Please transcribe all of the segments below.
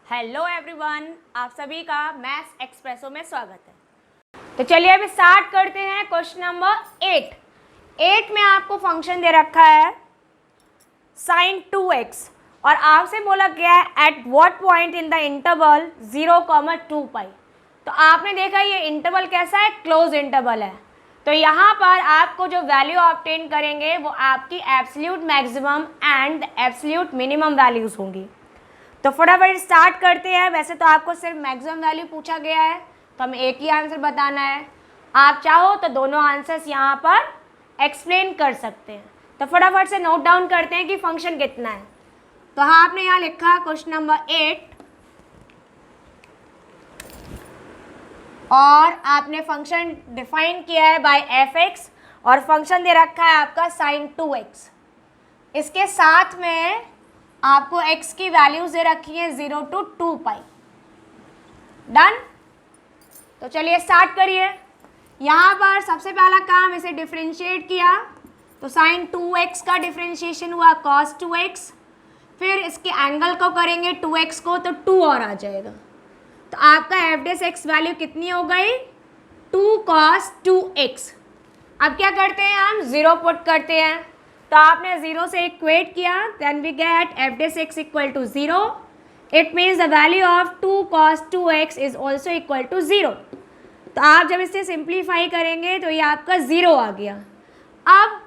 Hello everyone, आप सभी का मैथ्स एक्सप्रेसो में स्वागत है। तो चलिए अभी स्टार्ट करते हैं क्वेश्चन नंबर 8 में आपको फंक्शन दे रखा है sin 2x और आपसे बोला गया है at what point in the interval 0, 2 पाई। तो आपने देखा ये इंटरवल कैसा है, क्लोज इंटरवल है। तो यहाँ पर आपको जो वैल्यू ऑब्टेन करेंगे वो आपकी absolute maximum and absolute minimum values होंगी। तो फटाफट स्टार्ट करते हैं। वैसे तो आपको सिर्फ मैक्सिमम वैल्यू पूछा गया है तो हमें एक ही आंसर बताना है। आप चाहो तो दोनों आंसर्स यहाँ पर एक्सप्लेन कर सकते हैं। तो फटाफट से नोट डाउन करते हैं कि फंक्शन कितना है। तो हाँ, आपने यहाँ लिखा क्वेश्चन नंबर 8 और आपने फंक्शन डिफाइन किया है बाय fx और फंक्शन दे रखा है आपका sin 2x। इसके साथ में आपको x की वैल्यूज दे रखी है 0 to 2 पाई। डन। तो चलिए स्टार्ट करिए। यहाँ पर सबसे पहला काम इसे डिफरेंशिएट किया तो sin 2x का डिफरेंशिएशन हुआ cos 2x। फिर इसके एंगल को करेंगे 2x को तो 2 और आ जाएगा। तो आपका f' वैल्यू कितनी हो गई, 2 cos 2x। अब क्या करते हैं, हम 0 पुट करते हैं। तो आपने 0 से इक्वेट किया, then we get f' equal to 0। It means the value of 2 cos 2x is also equal to 0। तो आप जब इसे सिंप्लीफाई करेंगे तो ये आपका 0 आ गया। अब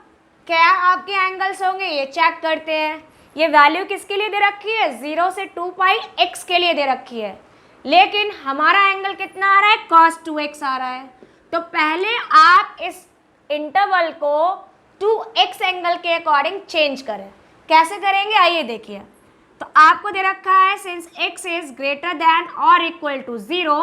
क्या आपके एंगल्स होंगे ये चेक करते हैं। ये वैल्यू किसके लिए दे रखी है, 0 से 2 पाई x के लिए दे रखी है, लेकिन हमारा एंगल कितना आ रहा है, cos 2x आ रहा है। तो पहले आप इस इंटरवल को 2x एंगल के अकॉर्डिंग चेंज करें। कैसे करेंगे आइए देखिए। तो आपको दे रखा है since x is greater than और equal to 0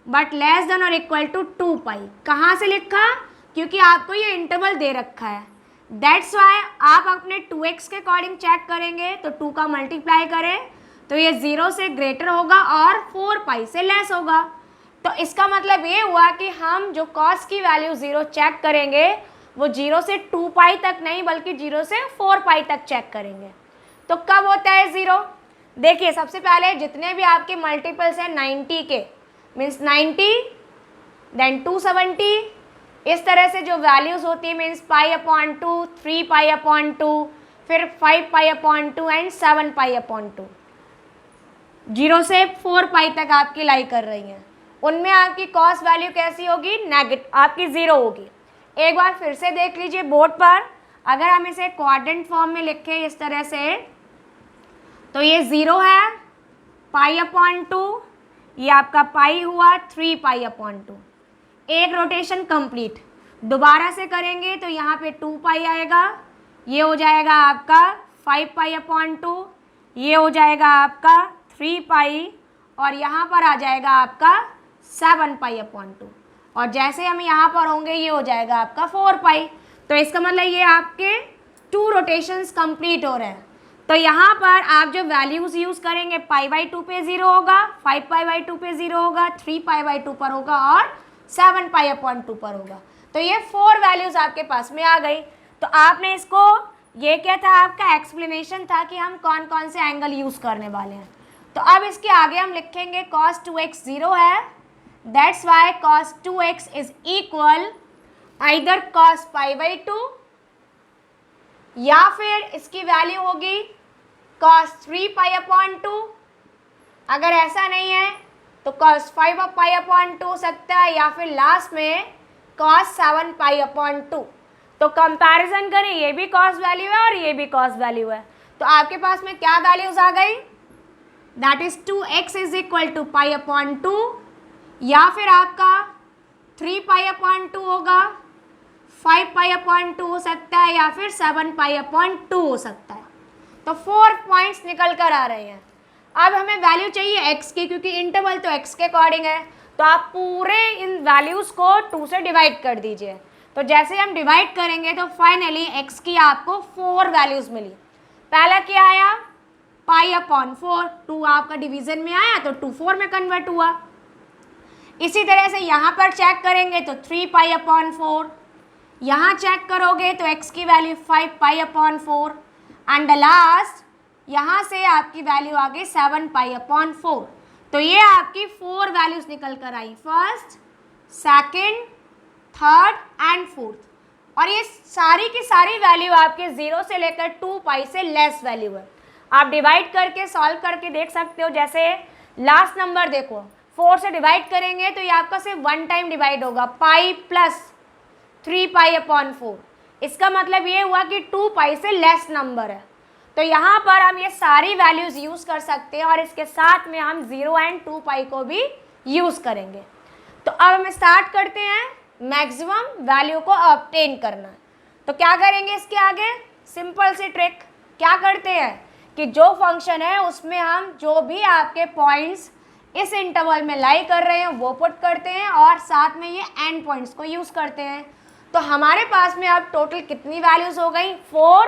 but less than और इक्वल टू 2 पाई। कहाँ से लिखा, क्योंकि आपको ये इंटरवल दे रखा है, दैट्स वाई आप अपने 2x के अकॉर्डिंग चेक करेंगे तो 2 का मल्टीप्लाई करें तो ये 0 से ग्रेटर होगा और 4 पाई से लेस होगा। तो इसका मतलब ये हुआ कि हम जो cos की वैल्यू 0 चेक करेंगे वो 0 से 2 पाई तक नहीं बल्कि 0 से 4 पाई तक चेक करेंगे। तो कब होता है 0, देखिए सबसे पहले जितने भी आपके मल्टीपल्स हैं 90 के, मीन्स 90 देन 270, इस तरह से जो वैल्यूज़ होती है मीन्स π/2, 3π/2, फिर 5π/2 एंड 7π/2, 0 से 4 पाई तक आपकी लाई कर रही हैं। उनमें आपकी कॉस वैल्यू कैसी होगी, नेगेटिव, आपकी 0 होगी। एक बार फिर से देख लीजिए बोर्ड पर, अगर हम इसे क्वाड्रेंट फॉर्म में लिखें इस तरह से तो ये 0 है, π/2, ये आपका पाई हुआ 3π/2। एक रोटेशन कंप्लीट। दोबारा से करेंगे तो यहाँ पे 2 पाई आएगा, ये हो जाएगा आपका 5π/2, ये हो जाएगा आपका 3 पाई और यहाँ पर आ जाएगा आपका 7π/2 और जैसे हम यहाँ पर होंगे ये हो जाएगा आपका 4 पाई। तो इसका मतलब ये आपके 2 रोटेशंस कंप्लीट हो रहे हैं। तो यहाँ पर आप जो वैल्यूज़ यूज़ करेंगे π/2 पे 0 होगा, 5π/2 पे 0 होगा, 3π/2 पर होगा और 7π/2 पर होगा। तो ये 4 वैल्यूज़ आपके पास में आ गई। तो आपने इसको, ये क्या था आपका एक्सप्लेनेशन था कि हम कौन कौन से एंगल यूज़ करने वाले हैं। तो अब इसके आगे हम लिखेंगे cos 2x 0 है, that's why cos 2x is equal either cos π/2 या फिर इसकी वैल्यू होगी cos 3π/2। अगर ऐसा नहीं है तो cos 5π/2 हो सकता है या फिर लास्ट में cos 7π/2। तो कंपैरिजन करें, ये भी cos वैल्यू है और ये भी cos वैल्यू है। तो आपके पास में क्या वैल्यूज आ गई, that is 2x is equal to π/2 या फिर आपका 3π/2 होगा, 5π/2 हो सकता है या फिर 7π/2 हो सकता है। तो 4 पॉइंट्स निकल कर आ रहे हैं। अब हमें वैल्यू चाहिए x की, क्योंकि इंटरवल तो x के अकॉर्डिंग है। तो आप पूरे इन वैल्यूज़ को 2 से डिवाइड कर दीजिए। तो जैसे हम डिवाइड करेंगे तो फाइनली x की आपको 4 वैल्यूज़ मिली। पहला क्या आया, π/4, 2 आपका डिवीजन में आया तो 2 4 में कन्वर्ट हुआ। इसी तरह से यहाँ पर चेक करेंगे तो 3π/4, यहाँ चेक करोगे तो x की वैल्यू 5π/4 एंड द लास्ट यहाँ से आपकी वैल्यू आ गई 7π/4। तो ये आपकी 4 वैल्यूज निकल कर आई, first, second, third and fourth. और ये सारी की सारी वैल्यू आपके 0 से लेकर 2π से लेस वैल्यू है। आप डिवाइड करके सॉल्व करके देख सकते हो। जैसे लास्ट नंबर देखो, 4 से डिवाइड करेंगे तो ये आपका सिर्फ 1 टाइम डिवाइड होगा, पाई प्लस 3π/4। इसका मतलब ये हुआ कि 2π से लेस नंबर है। तो यहाँ पर हम ये सारी वैल्यूज़ यूज़ कर सकते हैं और इसके साथ में हम 0 एंड 2π को भी यूज़ करेंगे। तो अब हम स्टार्ट करते हैं मैक्सिमम वैल्यू को ऑब्टेन करना। तो क्या करेंगे इसके आगे, सिंपल सी ट्रिक क्या करते हैं कि जो फंक्शन है उसमें हम जो भी आपके पॉइंट्स इस इंटरवल में लाई कर रहे हैं वो पुट करते हैं और साथ में ये एंड पॉइंट्स को यूज़ करते हैं। तो हमारे पास में अब टोटल कितनी वैल्यूज़ हो गई, 4,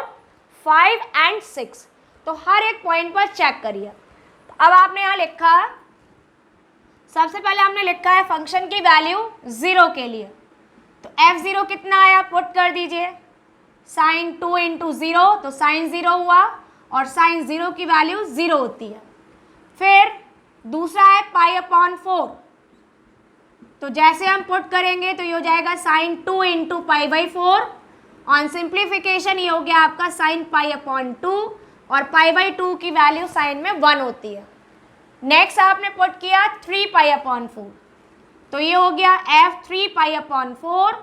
5 एंड 6। तो हर एक पॉइंट पर चेक करिए। तो अब आपने यहाँ लिखा, सबसे पहले हमने लिखा है फंक्शन की वैल्यू 0 के लिए। तो f0 कितना आया, पुट कर दीजिए, साइन 2 × 0, तो साइन 0 हुआ और साइन 0 की वैल्यू 0 होती है। फिर दूसरा है π/4, तो जैसे हम पुट करेंगे तो ये हो जाएगा साइन 2 × π/4। ऑन सिंप्लीफिकेशन ये हो गया आपका साइन π/2 और π/2 की वैल्यू साइन में 1 होती है। नेक्स्ट आपने पुट किया 3π/4, तो ये हो गया f3π/4।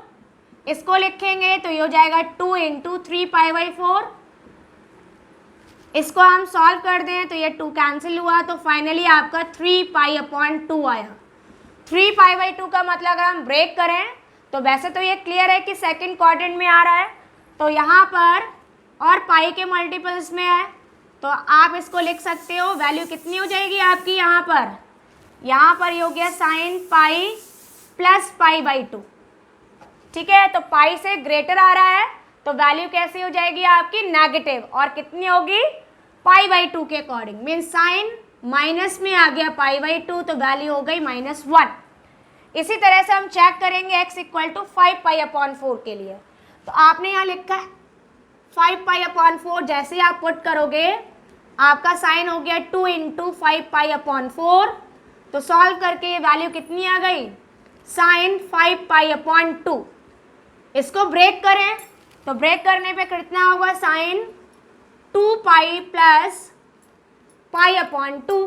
इसको लिखेंगे तो ये हो जाएगा 2 × 3π/4। इसको हम सॉल्व कर दें तो ये 2 कैंसिल हुआ, तो फाइनली आपका 3π/2 आया। 3π/2 का मतलब अगर हम ब्रेक करें तो वैसे तो ये क्लियर है कि सेकंड क्वाड्रेंट में आ रहा है, तो यहाँ पर और पाई के मल्टीपल्स में है, तो आप इसको लिख सकते हो। वैल्यू कितनी हो जाएगी आपकी यहाँ पर ये हो गया साइन पाई प्लस π/2। ठीक है, तो पाई से ग्रेटर आ रहा है तो वैल्यू कैसी हो जाएगी आपकी, नेगेटिव। और कितनी होगी, π/2 के अकॉर्डिंग, मीन साइन माइनस में आ गया π/2, तो वैल्यू हो गई -1। इसी तरह से हम चेक करेंगे x = 5π/4 के लिए। तो आपने यहाँ लिखा है 5π/4, जैसे आप पुट करोगे आपका साइन हो गया 2 × 5π/4। तो सॉल्व करके ये वैल्यू कितनी आ गई, साइन 5π/2। इसको ब्रेक करें तो ब्रेक करने पे कितना होगा, साइन 2π प्लस π/2।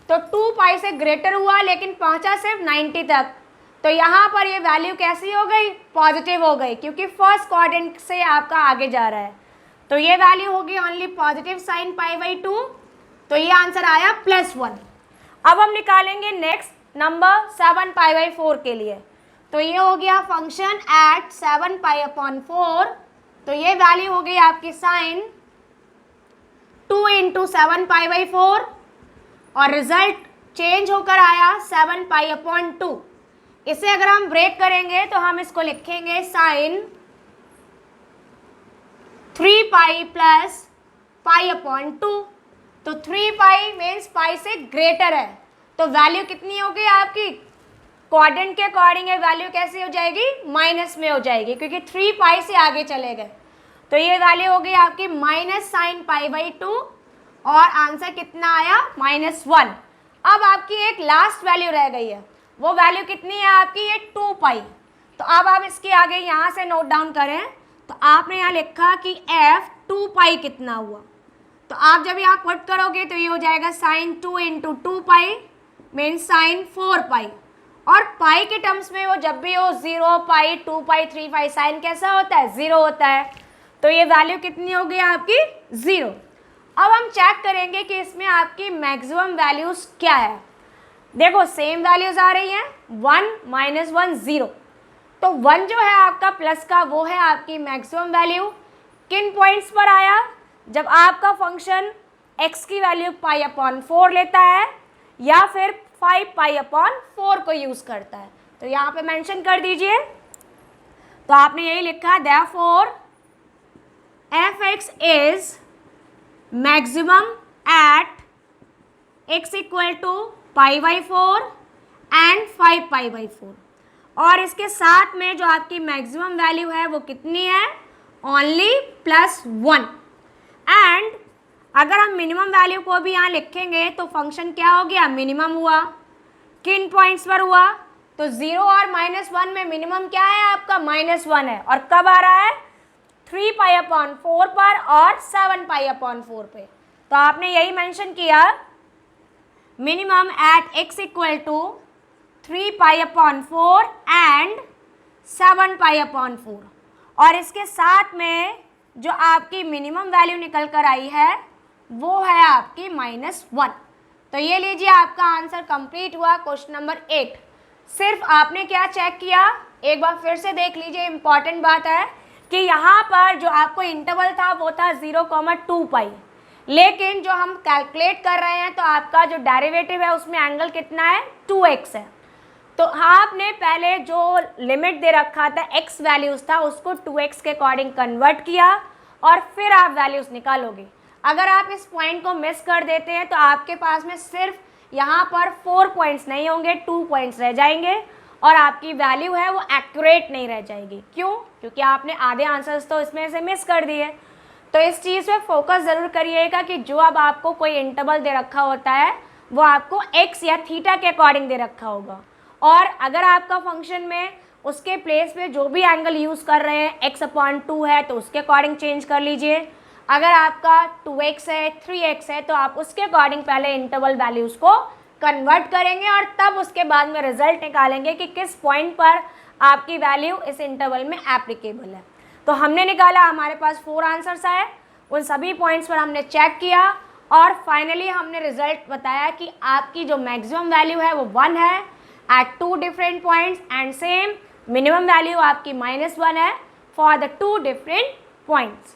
तो 2π से ग्रेटर हुआ लेकिन पहुंचा सिर्फ 90 तक। तो यहाँ पर ये वैल्यू कैसी हो गई, पॉजिटिव हो गई, क्योंकि फर्स्ट क्वाड्रेंट से आपका आगे जा रहा है। तो ये वैल्यू होगी ओनली पॉजिटिव साइन π/2। तो ये आंसर आया +1। अब हम निकालेंगे नेक्स्ट नंबर 7π/4 के लिए। तो ये हो गया फंक्शन एट 7π/4। तो ये वैल्यू हो गई आपकी साइन 2 × 7π/4 और रिजल्ट चेंज होकर आया 7π/2। इसे अगर हम ब्रेक करेंगे तो हम इसको लिखेंगे साइन 3π प्लस π/2। तो 3π मीन्स पाई से ग्रेटर है, तो वैल्यू कितनी होगी आपकी, क्वाड्रेंट के अकॉर्डिंग ये वैल्यू कैसी हो जाएगी, माइनस में हो जाएगी, क्योंकि 3π से आगे चले गए। तो ये वैल्यू हो गई आपकी -sin π/2 और आंसर कितना आया, -1। अब आपकी एक लास्ट वैल्यू रह गई है, वो वैल्यू कितनी है आपकी, ये 2π। तो अब आप इसके आगे यहाँ से नोट डाउन करें तो आपने यहाँ लिखा कि f 2π कितना हुआ। तो आप जब यहाँ पुट करोगे तो ये हो जाएगा साइन 2 × 2π मीन्स साइन 4π। और पाई के टर्म्स में वो जब भी हो 0π 2π 3π साइन कैसा होता है, 0 होता है। तो ये वैल्यू कितनी हो गई आपकी, 0। अब हम चेक करेंगे कि इसमें आपकी मैक्सिमम वैल्यूज़ क्या है। देखो सेम वैल्यूज़ आ रही हैं, 1 -1 0। तो 1 जो है आपका प्लस का वो है आपकी मैक्सिमम वैल्यू। किन पॉइंट्स पर आया, जब आपका फंक्शन x की वैल्यू π/4 लेता है या फिर 5π/4 को यूज़ करता है। तो यहाँ पे मेंशन कर दीजिए। तो आपने यही लिखा, therefore f(x) is maximum at x = π/4 and 5π/4। और इसके साथ में जो आपकी मैक्सिमम वैल्यू है वो कितनी है, ओनली +1। एंड अगर हम मिनिमम वैल्यू को भी यहाँ लिखेंगे तो फंक्शन क्या हो गया, मिनिमम हुआ। किन पॉइंट्स पर हुआ, तो 0 और -1 में मिनिमम क्या है आपका, -1 है। और कब आ रहा है, 3π/4 पर और 7π/4 पे। तो आपने यही मेंशन किया, minimum at x equal to 3π/4 and 7π/4। और इसके साथ में जो आपकी मिनिमम वैल्यू निकल कर आई है वो है आपकी -1। तो ये लीजिए आपका आंसर कंप्लीट हुआ क्वेश्चन नंबर 8। सिर्फ आपने क्या चेक किया, एक बार फिर से देख लीजिए, इंपॉर्टेंट बात है कि यहाँ पर जो आपको इंटरवल था वो था 0,2π, लेकिन जो हम कैलकुलेट कर रहे हैं तो आपका जो डेरिवेटिव है उसमें एंगल कितना है, 2x है। तो आपने पहले जो लिमिट दे रखा था, x वैल्यूज़ था, उसको 2x के अकॉर्डिंग कन्वर्ट किया और फिर आप वैल्यूज़ निकालोगे। अगर आप इस पॉइंट को मिस कर देते हैं तो आपके पास में सिर्फ यहाँ पर 4 पॉइंट्स नहीं होंगे, 2 पॉइंट्स रह जाएंगे और आपकी वैल्यू है वो एक्यूरेट नहीं रह जाएगी। क्यों, क्योंकि आपने आधे आंसर्स तो इसमें से मिस कर दिए। तो इस चीज़ पे फोकस ज़रूर करिएगा कि जो अब आपको कोई इंटरवल दे रखा होता है वो आपको x या थीटा के अकॉर्डिंग दे रखा होगा। और अगर आपका फंक्शन में उसके प्लेस पे जो भी एंगल यूज़ कर रहे हैं x/2 है तो उसके अकॉर्डिंग चेंज कर लीजिए। अगर आपका 2x है, 3x है, तो आप उसके अकॉर्डिंग पहले इंटरवल वैल्यूज़ को कन्वर्ट करेंगे और तब उसके बाद में रिजल्ट निकालेंगे कि किस पॉइंट पर आपकी वैल्यू इस इंटरवल में एप्लीकेबल है। तो हमने निकाला, हमारे पास 4 आंसर्स आए, उन सभी पॉइंट्स पर हमने चेक किया और फाइनली हमने रिजल्ट बताया कि आपकी जो मैक्सिमम वैल्यू है वो 1 है at 2 different points and same minimum value आपकी -1 है फॉर द 2 डिफरेंट पॉइंट्स।